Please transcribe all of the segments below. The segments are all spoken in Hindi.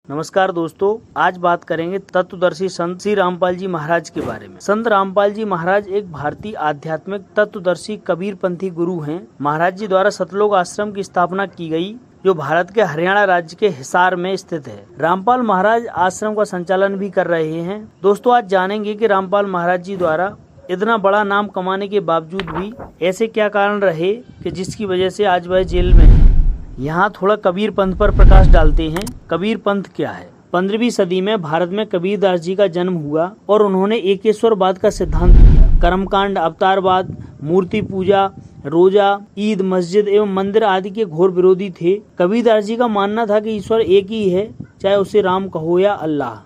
नमस्कार दोस्तों, आज बात करेंगे तत्वदर्शी संत श्री रामपाल जी महाराज के बारे में। संत रामपाल जी महाराज एक भारतीय आध्यात्मिक तत्वदर्शी कबीरपंथी गुरु हैं। महाराज जी द्वारा सतलोक आश्रम की स्थापना की गई, जो भारत के हरियाणा राज्य के हिसार में स्थित है। रामपाल महाराज आश्रम का संचालन भी कर रहे हैं। दोस्तों, आज जानेंगे कि रामपाल महाराज जी द्वारा इतना बड़ा नाम कमाने के बावजूद भी ऐसे क्या कारण रहे कि जिसकी वजह से आज वह जेल में है। यहाँ थोड़ा कबीर पंथ पर प्रकाश डालते हैं। कबीर पंथ क्या है? 15वीं सदी में भारत में कबीरदास जी का जन्म हुआ और उन्होंने एकेश्वरवाद का सिद्धांत दिया। कर्मकांड, अवतारवाद, मूर्ति पूजा, रोजा, ईद, मस्जिद एवं मंदिर आदि के घोर विरोधी थे। कबीरदास जी का मानना था कि ईश्वर एक ही है, चाहे उसे राम कहो या अल्लाह।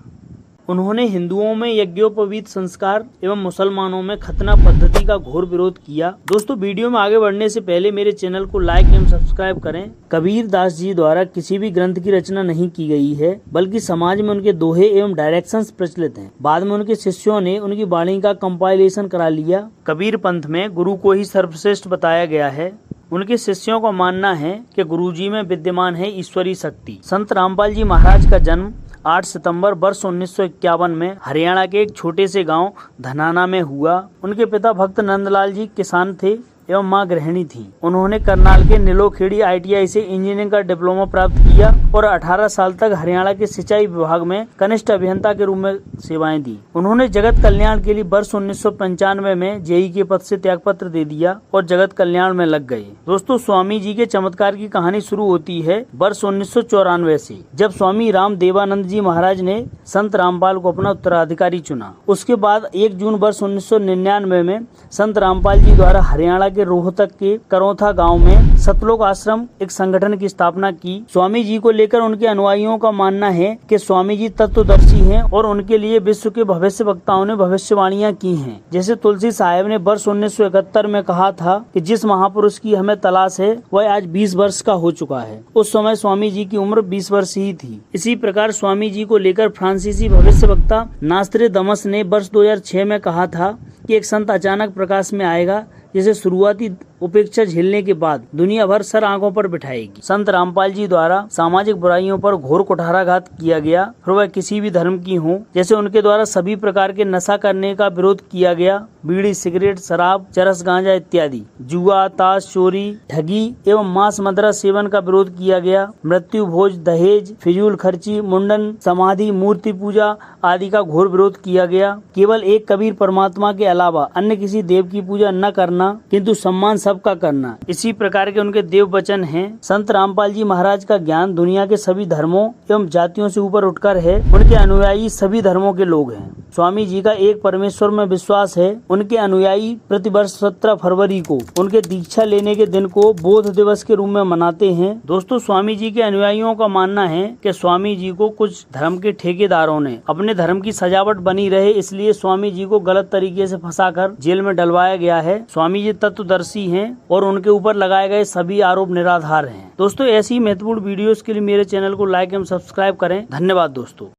उन्होंने हिंदुओं में यज्ञोपवीत संस्कार एवं मुसलमानों में खतना पद्धति का घोर विरोध किया। दोस्तों, वीडियो में आगे बढ़ने से पहले मेरे चैनल को लाइक एवं सब्सक्राइब करें। कबीरदास जी द्वारा किसी भी ग्रंथ की रचना नहीं की गई है, बल्कि समाज में उनके दोहे एवं डायरेक्शंस प्रचलित हैं। बाद में उनके शिष्यों ने उनकी वाणी का कंपाइलेशन करा लिया। कबीर पंथ में गुरु को ही सर्वश्रेष्ठ बताया गया है। उनके शिष्यों का मानना है कि गुरुजी में विद्यमान है ईश्वरीय शक्ति। संत रामपाल जी महाराज का जन्म 8 सितंबर वर्ष 1951 में हरियाणा के एक छोटे से गांव धनाना में हुआ। उनके पिता भक्त नंदलाल जी किसान थे एवं मां गृहिणी थी। उन्होंने करनाल के नीलोखेड़ी ITI से इंजीनियरिंग का डिप्लोमा प्राप्त किया और 18 साल तक हरियाणा के सिंचाई विभाग में कनिष्ठ अभियंता के रूप में सेवाएं दी। उन्होंने जगत कल्याण के लिए वर्ष 1995 में JEE के पद से त्यागपत्र दे दिया और जगत कल्याण में लग गए। दोस्तों, स्वामी जी के चमत्कार की कहानी शुरू होती है वर्ष 1994 से, जब स्वामी राम देवानंद जी महाराज ने संत रामपाल को अपना उत्तराधिकारी चुना। उसके बाद 1 जून वर्ष 1999 में संत रामपाल जी द्वारा हरियाणा के रोहतक के करौथा गांव में सतलोक आश्रम एक संगठन की स्थापना की। स्वामी जी को लेकर उनके अनुयायियों का मानना है कि स्वामी जी तत्वदर्शी हैं और उनके लिए विश्व के भविष्य वक्ताओं ने भविष्यवाणियां की हैं। जैसे तुलसी साहब ने वर्ष 1971 में कहा था कि जिस महापुरुष की हमें तलाश है वह आज 20 वर्ष का हो चुका है। उस समय स्वामी जी की उम्र 20 वर्ष ही थी। इसी प्रकार स्वामी जी को लेकर फ्रांसीसी भविष्य वक्ता नास्त्रेदमस ने वर्ष 2006 में कहा था कि एक संत अचानक प्रकाश में आएगा, जिसे शुरुआती उपेक्षा झेलने के बाद दुनिया भर सर आंखों पर बिठाएगी। संत रामपाल जी द्वारा सामाजिक बुराइयों पर घोर कुठाराघात किया गया, फिर वह किसी भी धर्म की हो। जैसे उनके द्वारा सभी प्रकार के नशा करने का विरोध किया गया, बीड़ी, सिगरेट, शराब, चरस, गांजा इत्यादि, जुआ, ताश, चोरी, ठगी एवं मांस मदिरा सेवन का विरोध किया गया। मृत्यु भोज, दहेज, फिजूल खर्ची, मुंडन, समाधि, मूर्ति पूजा आदि का घोर विरोध किया गया। केवल एक कबीर परमात्मा के अलावा अन्य किसी देव की पूजा न करना, किंतु सम्मान सबका करना, इसी प्रकार के उनके देव वचन हैं। संत रामपाल जी महाराज का ज्ञान दुनिया के सभी धर्मों एवं जातियों से ऊपर उठकर है। उनके अनुयायी सभी धर्मों के लोग हैं। स्वामी जी का एक परमेश्वर में विश्वास है। उनके अनुयायी प्रतिवर्ष 17 फरवरी को उनके दीक्षा लेने के दिन को बोध दिवस के रूप में मनाते हैं। दोस्तों, स्वामी जी के अनुयायियों का मानना है कि स्वामी जी को कुछ धर्म के ठेकेदारों ने अपने धर्म की सजावट बनी रहे, इसलिए स्वामी जी को गलत तरीके से फंसाकर जेल में डलवाया गया है। स्वामी जी तत्वदर्शी हैं और उनके ऊपर लगाए गए सभी आरोप निराधार हैं। दोस्तों, ऐसी महत्वपूर्ण वीडियोस के लिए मेरे चैनल को लाइक एवं सब्सक्राइब करें। धन्यवाद दोस्तों।